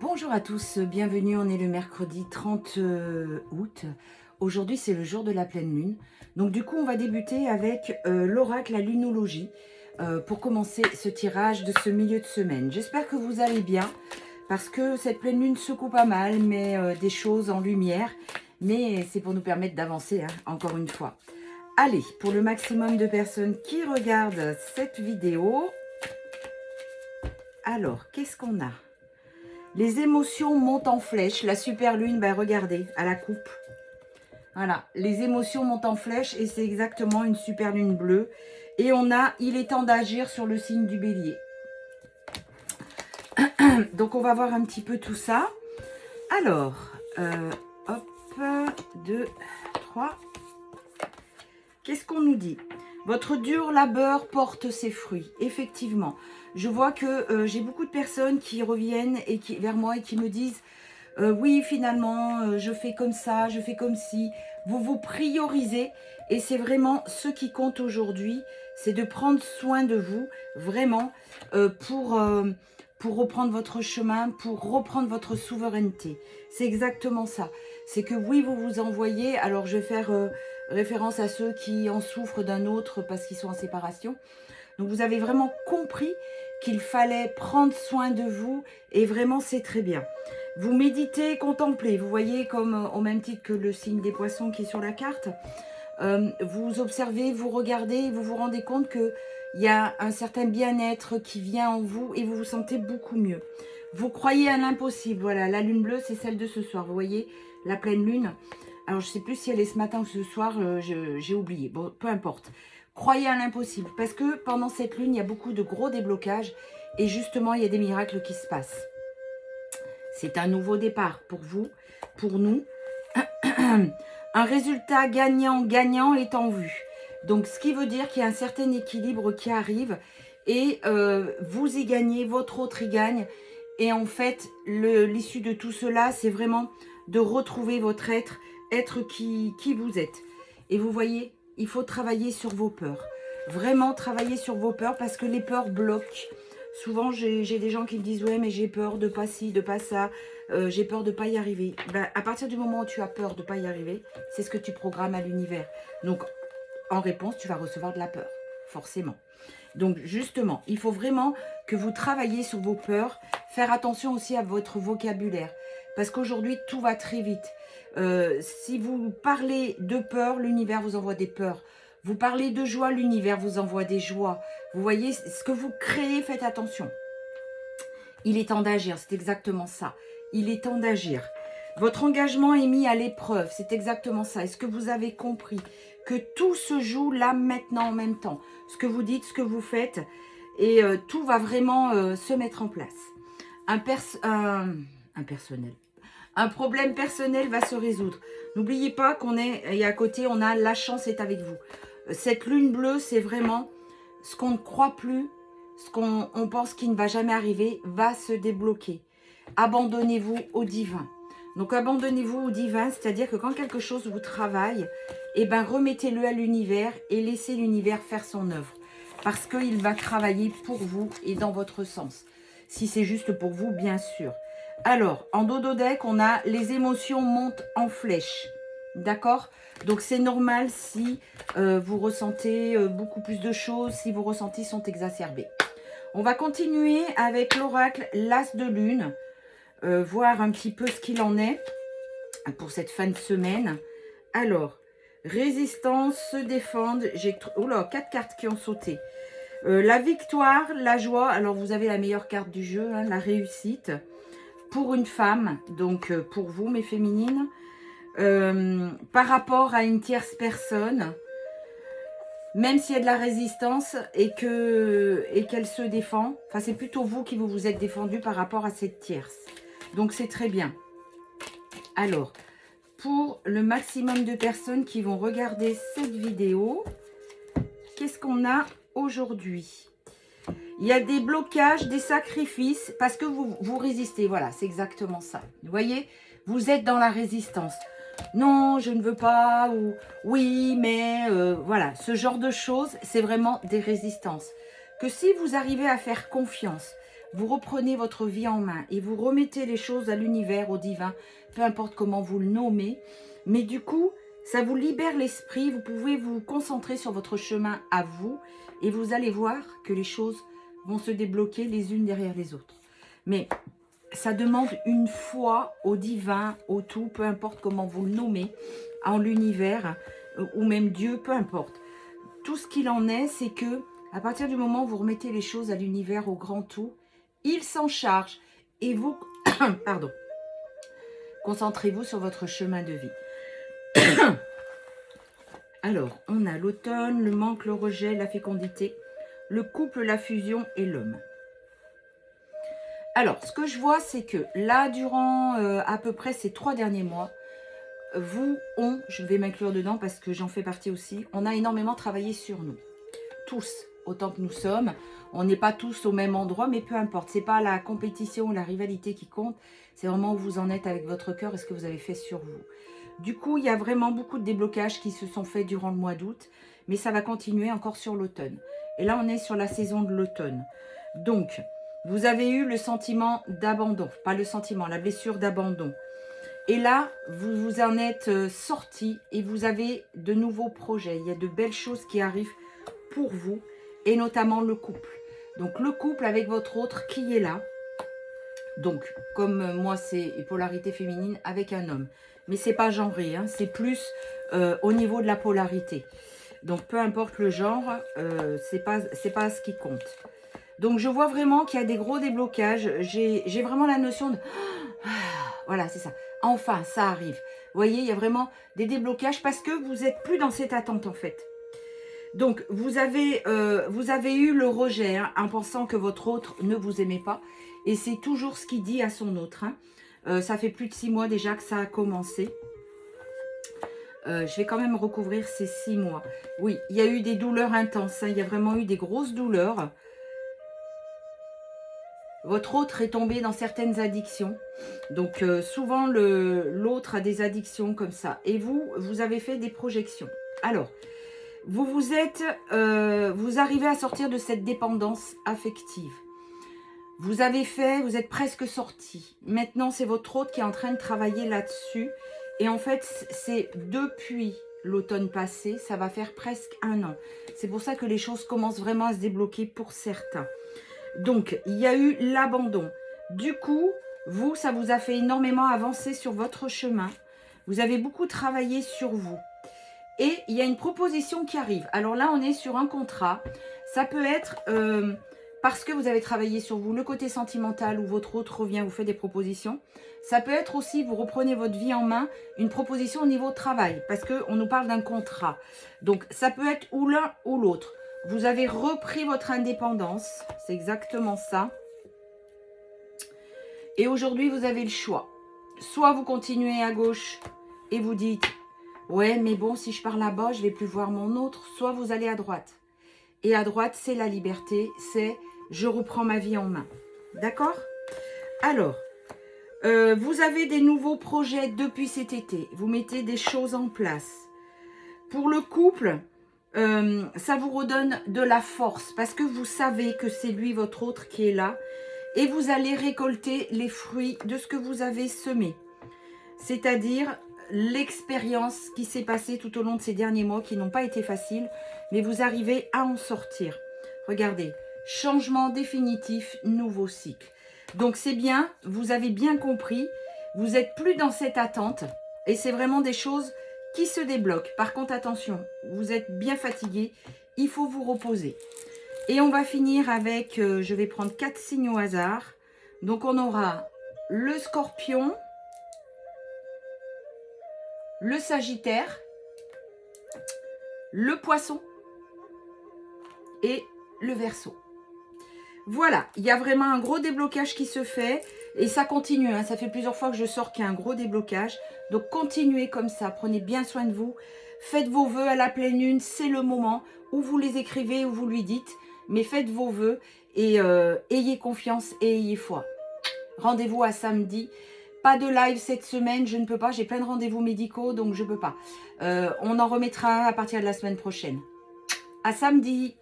Bonjour à tous, bienvenue, on est le mercredi 30 août. Aujourd'hui c'est le jour de la pleine lune. Donc du coup on va débuter avec l'oracle, la lunologie, pour commencer ce tirage de ce milieu de semaine. J'espère que vous allez bien, parce que cette pleine lune secoue pas mal, met des choses en lumière. Mais c'est pour nous permettre d'avancer, hein, encore une fois. Allez, pour le maximum de personnes qui regardent cette vidéo, alors qu'est-ce qu'on a ? Les émotions montent en flèche. La super lune, ben regardez, à la coupe. Voilà, les émotions montent en flèche et c'est exactement une super lune bleue. Et on a, il est temps d'agir sur le signe du bélier. Donc on va voir un petit peu tout ça. Alors, hop, 2, 3. Qu'est-ce qu'on nous dit ? Votre dur labeur porte ses fruits. Effectivement, je vois que j'ai beaucoup de personnes qui reviennent vers moi et qui me disent oui, finalement, je fais comme ça, je fais comme ci. Vous vous priorisez et c'est vraiment ce qui compte aujourd'hui, c'est de prendre soin de vous, vraiment, pour reprendre votre chemin, pour reprendre votre souveraineté. C'est exactement ça. C'est que oui, vous vous envoyez, alors je vais faire référence à ceux qui en souffrent d'un autre parce qu'ils sont en séparation. Donc vous avez vraiment compris qu'il fallait prendre soin de vous et vraiment c'est très bien. Vous méditez, contemplez, vous voyez comme au même titre que le signe des poissons qui est sur la carte. Vous observez, vous regardez, vous vous rendez compte qu'il y a un certain bien-être qui vient en vous et vous vous sentez beaucoup mieux. Vous croyez à l'impossible, voilà, la lune bleue c'est celle de ce soir, vous voyez, la pleine lune. Alors je ne sais plus si elle est ce matin ou ce soir, j'ai oublié, bon peu importe. Croyez à l'impossible parce que pendant cette lune il y a beaucoup de gros déblocages et justement il y a des miracles qui se passent. C'est un nouveau départ pour vous, pour nous. Un résultat gagnant-gagnant est en vue. Donc, ce qui veut dire qu'il y a un certain équilibre qui arrive et vous y gagnez, votre autre y gagne. Et en fait, l'issue de tout cela, c'est vraiment de retrouver votre être qui vous êtes. Et vous voyez, il faut travailler sur vos peurs. Vraiment travailler sur vos peurs parce que les peurs bloquent. Souvent, j'ai des gens qui me disent « Ouais, mais j'ai peur de pas ci, de pas ça. J'ai peur de pas y arriver. » Ben, à partir du moment où tu as peur de pas y arriver, c'est ce que tu programmes à l'univers. Donc, en réponse, tu vas recevoir de la peur, forcément. Donc, justement, il faut vraiment que vous travailliez sur vos peurs. Faire attention aussi à votre vocabulaire. Parce qu'aujourd'hui, tout va très vite. Si vous parlez de peur, l'univers vous envoie des peurs. Vous parlez de joie, l'univers vous envoie des joies. Vous voyez, ce que vous créez, faites attention. Il est temps d'agir, c'est exactement ça. Il est temps d'agir. Votre engagement est mis à l'épreuve, c'est exactement ça. Est-ce que vous avez compris que tout se joue là, maintenant, en même temps? Ce que vous dites, ce que vous faites, et tout va vraiment se mettre en place. Un problème personnel va se résoudre. N'oubliez pas qu'on est, et à côté, on a la chance est avec vous. Cette lune bleue, c'est vraiment ce qu'on ne croit plus, ce qu'on pense qui ne va jamais arriver, va se débloquer. Abandonnez-vous au divin. Donc, abandonnez-vous au divin, c'est-à-dire que quand quelque chose vous travaille, eh ben, remettez-le à l'univers et laissez l'univers faire son œuvre. Parce qu'il va travailler pour vous et dans votre sens. Si c'est juste pour vous, bien sûr. Alors, en dodo deck, on a les émotions montent en flèche. D'accord? Donc, c'est normal si vous ressentez beaucoup plus de choses, si vos ressentis sont exacerbés. On va continuer avec l'oracle, l'as de lune. Voir un petit peu ce qu'il en est pour cette fin de semaine. Alors, résistance, se défendre. J'ai 4 cartes qui ont sauté. La victoire, la joie. Alors, vous avez la meilleure carte du jeu, hein, la réussite. Pour une femme, donc pour vous, mes féminines. Par rapport à une tierce personne, même s'il y a de la résistance et qu'elle se défend, enfin c'est plutôt vous qui vous êtes défendu par rapport à cette tierce. Donc c'est très bien. Alors, pour le maximum de personnes qui vont regarder cette vidéo, qu'est-ce qu'on a aujourd'hui ? Il y a des blocages, des sacrifices, parce que vous résistez. Voilà, c'est exactement ça. Vous voyez, vous êtes dans la résistance. Non, je ne veux pas, ou oui, mais voilà, ce genre de choses, c'est vraiment des résistances. Que si vous arrivez à faire confiance, vous reprenez votre vie en main et vous remettez les choses à l'univers, au divin, peu importe comment vous le nommez. Mais du coup, ça vous libère l'esprit, vous pouvez vous concentrer sur votre chemin à vous et vous allez voir que les choses vont se débloquer les unes derrière les autres. Mais ça demande une foi au divin, au tout, peu importe comment vous le nommez, en l'univers ou même Dieu, peu importe. Tout ce qu'il en est, c'est que à partir du moment où vous remettez les choses à l'univers, au grand tout, il s'en charge et vous, pardon, concentrez-vous sur votre chemin de vie. Alors, on a l'automne, le manque, le rejet, la fécondité, le couple, la fusion et l'homme. Alors, ce que je vois, c'est que là, durant à peu près ces 3 derniers mois, je vais m'inclure dedans parce que j'en fais partie aussi, on a énormément travaillé sur nous. Tous, autant que nous sommes. On n'est pas tous au même endroit, mais peu importe. Ce n'est pas la compétition ou la rivalité qui compte. C'est vraiment où vous en êtes avec votre cœur et ce que vous avez fait sur vous. Du coup, il y a vraiment beaucoup de déblocages qui se sont faits durant le mois d'août, mais ça va continuer encore sur l'automne. Et là, on est sur la saison de l'automne. Donc, vous avez eu le sentiment d'abandon. Pas le sentiment, la blessure d'abandon. Et là, vous vous en êtes sorti et vous avez de nouveaux projets. Il y a de belles choses qui arrivent pour vous et notamment le couple. Donc, le couple avec votre autre qui est là. Donc, comme moi, c'est polarité féminine avec un homme. Mais c'est pas genré, hein, c'est plus au niveau de la polarité. Donc, peu importe le genre, c'est pas ce qui compte. Donc, je vois vraiment qu'il y a des gros déblocages. J'ai vraiment la notion de... Voilà, c'est ça. Enfin, ça arrive. Vous voyez, il y a vraiment des déblocages parce que vous n'êtes plus dans cette attente, en fait. Donc, vous avez eu le rejet, hein, en pensant que votre autre ne vous aimait pas. Et c'est toujours ce qu'il dit à son autre. Hein. Ça fait plus de 6 mois déjà que ça a commencé. Je vais quand même recouvrir ces 6 mois. Oui, il y a eu des douleurs intenses. Hein. Il y a vraiment eu des grosses douleurs. Votre autre est tombé dans certaines addictions. Donc, souvent, l'autre a des addictions comme ça. Et vous avez fait des projections. Alors, vous arrivez à sortir de cette dépendance affective. Vous êtes presque sorti. Maintenant, c'est votre autre qui est en train de travailler là-dessus. Et en fait, c'est depuis l'automne passé, ça va faire presque 1 an. C'est pour ça que les choses commencent vraiment à se débloquer pour certains. Donc, il y a eu l'abandon. Du coup, ça vous a fait énormément avancer sur votre chemin. Vous avez beaucoup travaillé sur vous. Et il y a une proposition qui arrive. Alors là, on est sur un contrat. Ça peut être parce que vous avez travaillé sur vous, le côté sentimental où votre autre revient, vous fait des propositions. Ça peut être aussi, vous reprenez votre vie en main, une proposition au niveau travail. Parce qu'on nous parle d'un contrat. Donc, ça peut être ou l'un ou l'autre. Vous avez repris votre indépendance. C'est exactement ça. Et aujourd'hui, vous avez le choix. Soit vous continuez à gauche et vous dites... Ouais, mais bon, si je pars là-bas, je ne vais plus voir mon autre. Soit vous allez à droite. Et à droite, c'est la liberté. C'est je reprends ma vie en main. D'accord? Alors, vous avez des nouveaux projets depuis cet été. Vous mettez des choses en place. Pour le couple, ça vous redonne de la force. Parce que vous savez que c'est lui, votre autre, qui est là. Et vous allez récolter les fruits de ce que vous avez semé. C'est-à-dire... l'expérience qui s'est passée tout au long de ces derniers mois qui n'ont pas été faciles, mais vous arrivez à en sortir. Regardez, changement définitif, nouveau cycle. Donc c'est bien, vous avez bien compris, vous n'êtes plus dans cette attente et c'est vraiment des choses qui se débloquent. Par contre, attention, vous êtes bien fatigué, il faut vous reposer. Et on va finir avec, je vais prendre 4 signes au hasard. Donc on aura le Scorpion, le Sagittaire, le Poisson et le Verseau. Voilà, il y a vraiment un gros déblocage qui se fait et ça continue. Hein, ça fait plusieurs fois que je sors qu'il y a un gros déblocage. Donc continuez comme ça, prenez bien soin de vous. Faites vos vœux à la pleine lune, c'est le moment où vous les écrivez, où vous lui dites. Mais faites vos vœux et ayez confiance et ayez foi. Rendez-vous à samedi. Pas de live cette semaine, je ne peux pas. J'ai plein de rendez-vous médicaux, donc je ne peux pas. On en remettra un à partir de la semaine prochaine. À samedi.